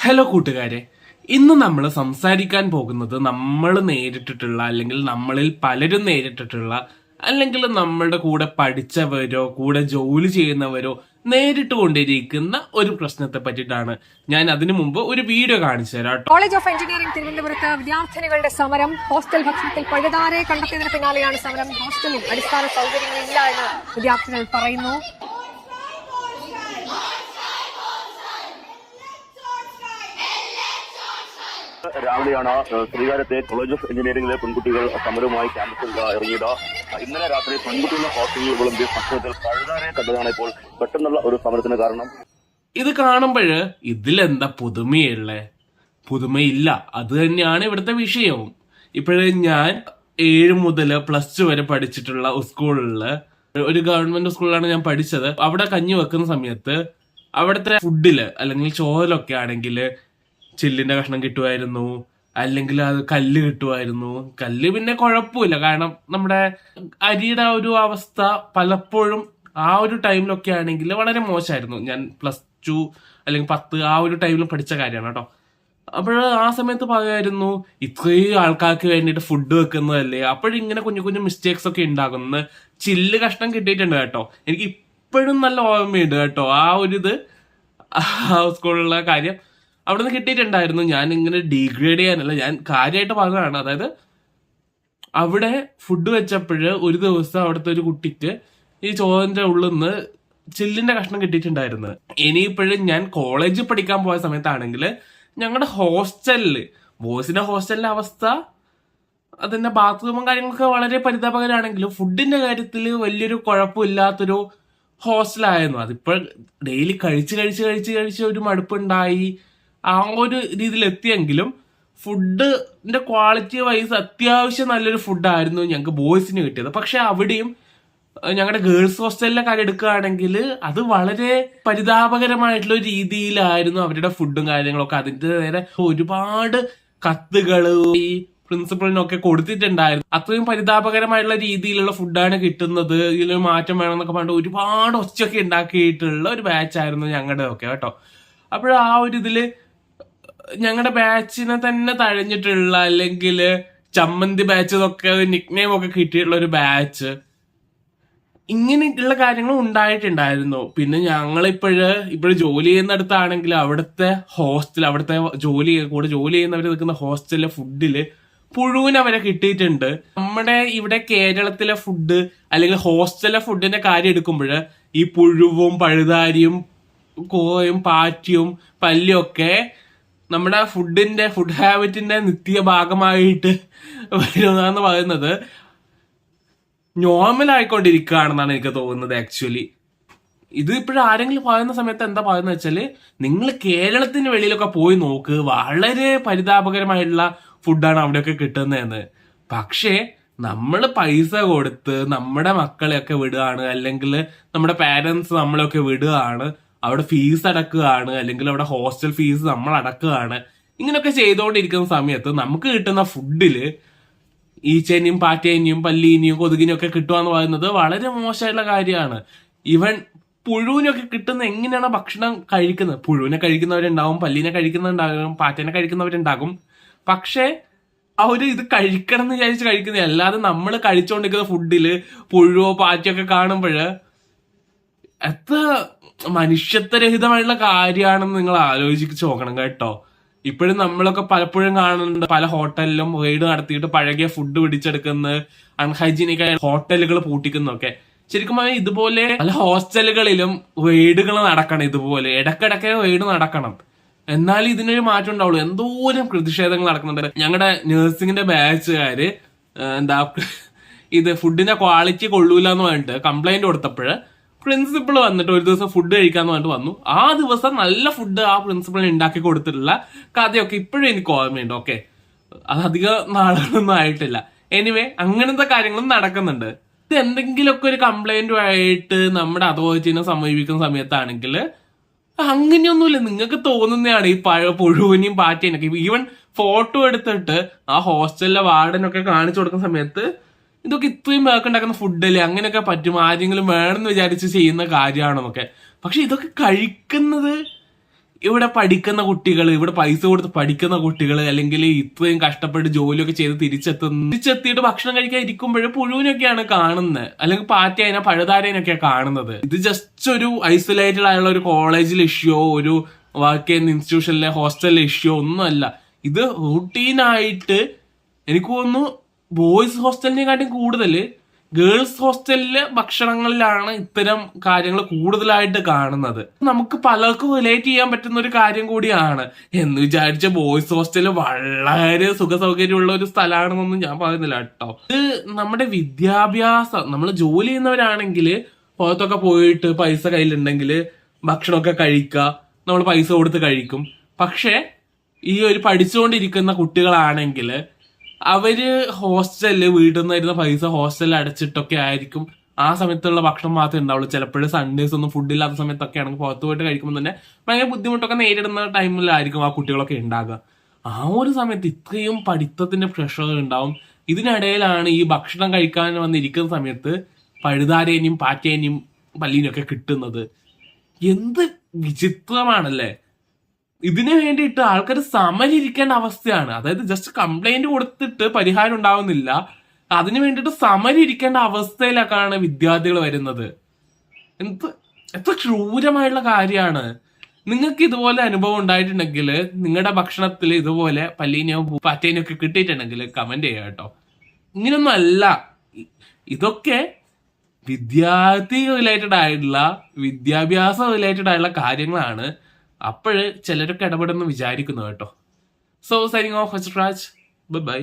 Hello കൂട്ടുകാരെ, ഇന്ന് നമ്മൾ സംസാരിക്കാൻ പോകുന്നത് നമ്മൾ നേരിട്ടിട്ടുള്ള അല്ലെങ്കിൽ നമ്മളിൽ പലരും നേരിട്ടിട്ടുള്ള അല്ലെങ്കിൽ നമ്മളുടെ കൂടെ പഠിച്ചവരോ കൂടെ ജോലി ചെയ്യുന്നവരോ നേരിട്ട് കൊണ്ടിരിക്കുന്ന ഒരു പ്രശ്നത്തെ പറ്റിയിട്ടാണ്. ഞാൻ അതിനു മുമ്പ് ഒരു വീഡിയോ കാണിച്ചു തരാം കേട്ടോ. കോളേജ് ഓഫ് എഞ്ചിനീയറിംഗ് തിരുവനന്തപുരത്ത് വിദ്യാർത്ഥിനികളുടെ സമരം. ഹോസ്റ്റൽ ഭക്ഷണത്തിൽ പഴുതാരെ കണ്ടെത്തിയതിന് പിന്നാലെയാണ് സമരം. ഹോസ്റ്റലിൽ അടിസ്ഥാന സൗകര്യങ്ങളില്ല എന്ന് വിദ്യാർത്ഥികൾ പറയുന്നു. രാവിലെയാണ് ശ്രീകാര്യത്തെ കോളേജ് ഓഫ് എഞ്ചിനീയറിംഗിലെ പെൺകുട്ടികൾ സമരവുമായി ക്യാമ്പസിൽ ഇറങ്ങിയത്. ഇന്നലെ രാത്രി പെൺകുട്ടികളുടെ ഹോസ്റ്റലിൽ വിളമ്പിയ ഭക്ഷണത്തിൽ പഴുതാരെ കണ്ടതാണ് ഇപ്പോൾ പെട്ടെന്നുള്ള ഒരു സമരത്തിന് കാരണം. ഇത് കാണുമ്പോഴ് ഇതിലെന്താ പുതുമയില്ല. അത് തന്നെയാണ് ഇവിടുത്തെ വിഷയവും. ഇപ്പോഴേ ഞാൻ 7 മുതൽ +2 വരെ പഠിച്ചിട്ടുള്ള സ്കൂളില്, ഒരു ഗവൺമെന്റ് സ്കൂളിലാണ് ഞാൻ പഠിച്ചത്. അവിടെ കഞ്ഞി വെക്കുന്ന സമയത്ത് അവിടുത്തെ ഫുഡില് അല്ലെങ്കിൽ ചോറിലൊക്കെ ആണെങ്കിൽ ചില്ലിന്റെ കഷ്ണം കിട്ടുമായിരുന്നു, അല്ലെങ്കിൽ അത് കല്ല് കിട്ടുമായിരുന്നു. കല്ല് പിന്നെ കുഴപ്പമില്ല, കാരണം നമ്മുടെ അരിയുടെ ഒരു അവസ്ഥ പലപ്പോഴും ആ ഒരു ടൈമിലൊക്കെ ആണെങ്കിൽ വളരെ മോശമായിരുന്നു. ഞാൻ +2 അല്ലെങ്കിൽ 10 ആ ഒരു ടൈമിൽ പഠിച്ച കാര്യമാണ് കേട്ടോ. അപ്പോൾ ആ സമയത്ത് പറയായിരുന്നു, ഇത്രയും ആൾക്കാർക്ക് വേണ്ടിയിട്ട് ഫുഡ് വെക്കുന്നതല്ലേ, അപ്പോഴിങ്ങനെ കുഞ്ഞു കുഞ്ഞു മിസ്റ്റേക്സ് ഒക്കെ ഉണ്ടാകുന്നു. ചില്ല് കഷ്ണം കിട്ടിയിട്ടുണ്ട് കേട്ടോ. എനിക്ക് ഇപ്പോഴും നല്ല ഓർമ്മയുണ്ട് കേട്ടോ ആ ഒരു ഇത്, സ്കൂളിലുള്ള കാര്യം അവിടെ നിന്ന് കിട്ടിയിട്ടുണ്ടായിരുന്നു. ഞാൻ ഇങ്ങനെ ഡീഗ്രേഡ് ചെയ്യാനല്ല, ഞാൻ കാര്യമായിട്ട് പറഞ്ഞതാണ്. അതായത് അവിടെ ഫുഡ് വെച്ചപ്പോഴ് ഒരു ദിവസം അവിടുത്തെ ഒരു കുട്ടിക്ക് ഈ ചോറിന്റെ ഉള്ളിൽ നിന്ന് ചില്ലിന്റെ കഷ്ണം കിട്ടിയിട്ടുണ്ടായിരുന്നു. ഇനിയിപ്പോഴും ഞാൻ കോളേജിൽ പഠിക്കാൻ പോയ സമയത്താണെങ്കിൽ ഞങ്ങളുടെ ഹോസ്റ്റലില്, ബോയ്സിന്റെ ഹോസ്റ്റലിന്റെ അവസ്ഥ, അതിന്റെ ബാത്റൂമും കാര്യങ്ങളൊക്കെ വളരെ പരിതാപകരമാണെങ്കിലും ഫുഡിന്റെ കാര്യത്തിൽ വലിയൊരു കുഴപ്പമില്ലാത്തൊരു ഹോസ്റ്റലായിരുന്നു. അതിപ്പോൾ ഡെയിലി കഴിച്ച് ഒരു മടുപ്പുണ്ടായി. ആ ഒരു രീതിയിൽ എത്തിയെങ്കിലും ഫുഡിന്റെ ക്വാളിറ്റി വൈസ് അത്യാവശ്യം നല്ലൊരു ഫുഡായിരുന്നു ഞങ്ങൾക്ക് ബോയ്സിന് കിട്ടിയത്. പക്ഷെ അവിടെയും ഞങ്ങളുടെ ഗേൾസ് ഹോസ്റ്റലിലെ കാര്യം എടുക്കുകയാണെങ്കിൽ അത് വളരെ പരിതാപകരമായിട്ടുള്ള ഒരു രീതിയിലായിരുന്നു അവരുടെ ഫുഡും കാര്യങ്ങളൊക്കെ. അതിന്റെ നേരെ ഒരുപാട് കത്തുകള് ഈ പ്രിൻസിപ്പളിനൊക്കെ കൊടുത്തിട്ടുണ്ടായിരുന്നു. അത്രയും പരിതാപകരമായിട്ടുള്ള രീതിയിലുള്ള ഫുഡാണ് കിട്ടുന്നത്, ഇതിൽ മാറ്റം വേണമെന്നൊക്കെ പറഞ്ഞിട്ട് ഒരുപാട് ഒച്ചയൊക്കെ ഉണ്ടാക്കിയിട്ടുള്ള ഒരു ബാച്ചായിരുന്നു ഞങ്ങളുടെ ഒക്കെ കേട്ടോ. അപ്പോൾ ആ ഒരു ഇതില് ഞങ്ങളുടെ ബാച്ചിനെ തന്നെ തഴഞ്ഞിട്ടുള്ള അല്ലെങ്കിൽ ചമ്മന്തി ബാച്ച് എന്നൊക്കെ നിക്നെയിം ഒക്കെ കിട്ടിയിട്ടുള്ള ഒരു ബാച്ച്, ഇങ്ങനെയുള്ള കാര്യങ്ങൾ ഉണ്ടായിട്ടുണ്ടായിരുന്നു. പിന്നെ ഇപ്പോഴും ജോലി ചെയ്യുന്നിടത്താണെങ്കിൽ അവിടുത്തെ ഹോസ്റ്റൽ, അവിടുത്തെ ജോലി ചെയ്യുന്നവർ നിൽക്കുന്ന ഹോസ്റ്റലിലെ ഫുഡില് പുഴുവിനെ വരെ കിട്ടിയിട്ടുണ്ട്. നമ്മുടെ ഇവിടെ കേരളത്തിലെ ഫുഡ് അല്ലെങ്കിൽ ഹോസ്റ്റലിലെ ഫുഡിന്റെ കാര്യം എടുക്കുമ്പോൾ ഈ പുഴുവും പഴുതാരിയും കോയും പാറ്റിയും പല്ലിയും ഒക്കെ നമ്മുടെ ഫുഡ് ഹാബിറ്റിന്റെ നിത്യ ഭാഗമായിട്ട് വരുന്നതെന്ന് പറയുന്നത് നോർമൽ ആയിക്കൊണ്ടിരിക്കുകയാണെന്നാണ് എനിക്ക് തോന്നുന്നത്. ആക്ച്വലി ഇത് ഇപ്പോഴും ആരെങ്കിലും പറയുന്ന സമയത്ത് എന്താ പറയുന്നത് വെച്ചാല്, നിങ്ങൾ കേരളത്തിന് വെളിയിലൊക്കെ പോയി നോക്ക്, വളരെ പരിതാപകരമായിട്ടുള്ള ഫുഡാണ് അവിടെയൊക്കെ കിട്ടുന്നതെന്ന്. പക്ഷേ നമ്മൾ പൈസ കൊടുത്ത് നമ്മുടെ മക്കളെയൊക്കെ വിടുകയാണ്, അല്ലെങ്കിൽ നമ്മുടെ പാരന്റ്സ് നമ്മളെയൊക്കെ വിടുകയാണ്, അവിടെ ഫീസ് അടക്കുകയാണ്, അല്ലെങ്കിൽ അവിടെ ഹോസ്റ്റൽ ഫീസ് നമ്മൾ അടക്കുകയാണ്. ഇങ്ങനെയൊക്കെ ചെയ്തുകൊണ്ടിരിക്കുന്ന സമയത്ത് നമുക്ക് കിട്ടുന്ന ഫുഡില് ഈച്ചേനെയും പാറ്റേനെയും പല്ലീനെയും കൊതുകിനെയും ഒക്കെ കിട്ടുക എന്ന് പറയുന്നത് വളരെ മോശമായിട്ടുള്ള കാര്യമാണ്. ഇവൻ പുഴുവിനൊക്കെ കിട്ടുന്ന എങ്ങനെയാണ് ഭക്ഷണം കഴിക്കുന്നത്? പുഴുവിനെ കഴിക്കുന്നവരുണ്ടാവും, പല്ലീനെ കഴിക്കുന്നവരുണ്ടാകും, പാറ്റേനെ കഴിക്കുന്നവരുണ്ടാകും. പക്ഷേ ഇത് കഴിക്കണം എന്ന് വിചാരിച്ച് കഴിക്കുന്നത്, അല്ലാതെ നമ്മൾ കഴിച്ചുകൊണ്ടിരിക്കുന്ന ഫുഡില് പുഴുവോ പാറ്റയോ ഒക്കെ കാണുമ്പോൾ എത്ര മനുഷ്യത്വരഹിതമായിട്ടുള്ള കാര്യമാണെന്ന് നിങ്ങൾ ആലോചിച്ച് നോക്കണം കേട്ടോ. ഇപ്പോഴും നമ്മളൊക്കെ പലപ്പോഴും കാണുന്നുണ്ട്, പല ഹോട്ടലിലും റെയ്ഡ് നടത്തിയിട്ട് പഴകിയ ഫുഡ് പിടിച്ചെടുക്കുന്ന, അൺഹൈജീനിക് ആയ ഹോട്ടലുകൾ പൂട്ടിക്കുന്നൊക്കെ. ശരിക്കും പറഞ്ഞാൽ ഇതുപോലെ പല ഹോസ്റ്റലുകളിലും റെയ്ഡുകൾ നടക്കണം, ഇതുപോലെ ഇടക്കിടക്ക് റെയ്ഡ് നടക്കണം, എന്നാലും ഇതിനൊരു മാറ്റം ഉണ്ടാവുള്ളൂ. എന്തോരം പ്രതിഷേധങ്ങൾ നടക്കുന്നുണ്ട്. ഞങ്ങളുടെ നഴ്സിംഗിന്റെ ബാച്ചുകാര് ഇത് ഫുഡിന്റെ ക്വാളിറ്റി കൊള്ളൂല എന്ന് പറഞ്ഞിട്ട് കംപ്ലൈന്റ് കൊടുത്തപ്പോൾ പ്രിൻസിപ്പൾ വന്നിട്ട് ഒരു ദിവസം ഫുഡ് കഴിക്കാന്ന് പറഞ്ഞിട്ട് വന്നു. ആ ദിവസം നല്ല ഫുഡ് ആ പ്രിൻസിപ്പളിന് ഉണ്ടാക്കി കൊടുത്തിട്ടുള്ള കഥയൊക്കെ ഇപ്പോഴും എനിക്ക് ഓർമ്മയുണ്ട്. ഓക്കെ, അത് അധികം നാളുകളൊന്നും ആയിട്ടില്ല. എനിവേ, അങ്ങനത്തെ കാര്യങ്ങളും നടക്കുന്നുണ്ട്. ഇത് എന്തെങ്കിലുമൊക്കെ ഒരു കംപ്ലൈന്റുമായിട്ട് നമ്മുടെ അതോറിറ്റിനെ സമീപിക്കുന്ന സമയത്താണെങ്കിൽ അങ്ങനെയൊന്നുമില്ല, നിങ്ങൾക്ക് തോന്നുന്നതാണ് ഈ പുഴുവിനെയും പാറ്റേനൊക്കെ. ഈവൻ ഫോട്ടോ എടുത്തിട്ട് ആ ഹോസ്റ്റലിലെ വാർഡനൊക്കെ കാണിച്ചു കൊടുക്കുന്ന സമയത്ത് ഇതൊക്കെ ഇത്രയും പേർക്ക് ഉണ്ടാക്കുന്ന ഫുഡല്ലേ, അങ്ങനെയൊക്കെ പറ്റും, ആരെങ്കിലും വേണമെന്ന് വിചാരിച്ച് ചെയ്യുന്ന കാര്യമാണെന്നൊക്കെ. പക്ഷെ ഇതൊക്കെ കഴിക്കുന്നത് ഇവിടെ പഠിക്കുന്ന കുട്ടികൾ, ഇവിടെ പൈസ കൊടുത്ത് പഠിക്കുന്ന കുട്ടികൾ, അല്ലെങ്കിൽ ഇത്രയും കഷ്ടപ്പെട്ട് ജോലിയൊക്കെ ചെയ്ത് തിരിച്ചെത്തിയിട്ട് ഭക്ഷണം കഴിക്കാൻ ഇരിക്കുമ്പോൾ പുഴുവിനൊക്കെയാണ് കാണുന്നത്, അല്ലെങ്കിൽ പാറ്റേനെ പഴുതാരേനൊക്കെയാണ് കാണുന്നത്. ഇത് ജസ്റ്റ് ഒരു ഐസൊലേറ്റഡ് ആയുള്ള ഒരു കോളേജിലെ ഇഷ്യോ, ഒരു വർക്ക് ചെയ്യുന്ന ഇൻസ്റ്റിറ്റ്യൂഷനിലെ ഹോസ്റ്റലിലെ ഇഷ്യോ ഒന്നുമല്ല. ഇത് റൂട്ടീനായിട്ട് എനിക്ക് തോന്നുന്നു ബോയ്സ് ഹോസ്റ്റലിനെക്കാട്ടും കൂടുതൽ ഗേൾസ് ഹോസ്റ്റലിലെ ഭക്ഷണങ്ങളിലാണ് ഇത്തരം കാര്യങ്ങൾ കൂടുതലായിട്ട് കാണുന്നത്. നമുക്ക് പലർക്കും റിലേറ്റ് ചെയ്യാൻ പറ്റുന്ന ഒരു കാര്യം കൂടിയാണ്. എന്ന് വിചാരിച്ച ബോയ്സ് ഹോസ്റ്റല് വളരെ സുഖ സൗകര്യമുള്ള ഒരു സ്ഥലമാണെന്നൊന്നും ഞാൻ പറയുന്നില്ല കേട്ടോ. ഇത് നമ്മുടെ വിദ്യാഭ്യാസം, നമ്മൾ ജോലി ചെയ്യുന്നവരാണെങ്കിൽ പുറത്തൊക്കെ പോയിട്ട് പൈസ കയ്യിലുണ്ടെങ്കിൽ ഭക്ഷണമൊക്കെ കഴിക്കുക, നമ്മൾ പൈസ കൊടുത്ത് കഴിക്കും. പക്ഷെ ഈ ഒരു പഠിച്ചുകൊണ്ടിരിക്കുന്ന കുട്ടികളാണെങ്കിൽ അവര് ഹോസ്റ്റലില് വീട്ടിൽ നിന്ന് വരുന്ന പൈസ ഹോസ്റ്റലിൽ അടച്ചിട്ടൊക്കെ ആയിരിക്കും ആ സമയത്തുള്ള ഭക്ഷണം മാത്രമേ ഉണ്ടാവുള്ളൂ. ചിലപ്പോഴും സൺഡേസ് ഒന്നും ഫുഡില്ലാത്ത സമയത്തൊക്കെ ആണെങ്കിൽ പുറത്ത് പോയിട്ട് കഴിക്കുമ്പോൾ തന്നെ ഭയങ്കര ബുദ്ധിമുട്ടൊക്കെ നേരിടുന്ന ടൈമിലായിരിക്കും ആ കുട്ടികളൊക്കെ ഉണ്ടാകുക. ആ ഒരു സമയത്ത് ഇത്രയും പഠിത്തത്തിന്റെ പ്രഷർ ഉണ്ടാവും. ഇതിനിടയിലാണ് ഈ ഭക്ഷണം കഴിക്കാൻ വന്നിരിക്കുന്ന സമയത്ത് പഴുതാരേനെയും പാറ്റേനെയും പല്ലീനെയൊക്കെ കിട്ടുന്നത്. എന്ത് വിചിത്രമാണല്ലേ. ഇതിനു വേണ്ടിയിട്ട് ആൾക്കാർ സമരിരിക്കേണ്ട അവസ്ഥയാണ്. അതായത് ജസ്റ്റ് കംപ്ലൈന്റ് കൊടുത്തിട്ട് പരിഹാരം ഉണ്ടാവുന്നില്ല, അതിനു വേണ്ടിയിട്ട് സമരിരിക്കേണ്ട അവസ്ഥയിലൊക്കെയാണ് വിദ്യാർത്ഥികൾ വരുന്നത്. എത്ര ക്രൂരമായിട്ടുള്ള കാര്യമാണ്. നിങ്ങൾക്ക് ഇതുപോലെ അനുഭവം ഉണ്ടായിട്ടുണ്ടെങ്കിൽ, നിങ്ങളുടെ ഭക്ഷണത്തിൽ ഇതുപോലെ പല്ലീനെയോ പാറ്റേനെയോ ഒക്കെ കിട്ടിയിട്ടുണ്ടെങ്കിൽ കമന്റ് ചെയ്യുക കേട്ടോ. ഇങ്ങനൊന്നും അല്ല, ഇതൊക്കെ വിദ്യാർത്ഥി റിലേറ്റഡ് ആയിട്ടുള്ള, വിദ്യാഭ്യാസ റിലേറ്റഡ് ആയിട്ടുള്ള കാര്യങ്ങളാണ്. അപ്പോഴ് ചിലരൊക്കെ ഇടപെടുന്നു വിചാരിക്കുന്നു കേട്ടോ. So signing off, Raj, by.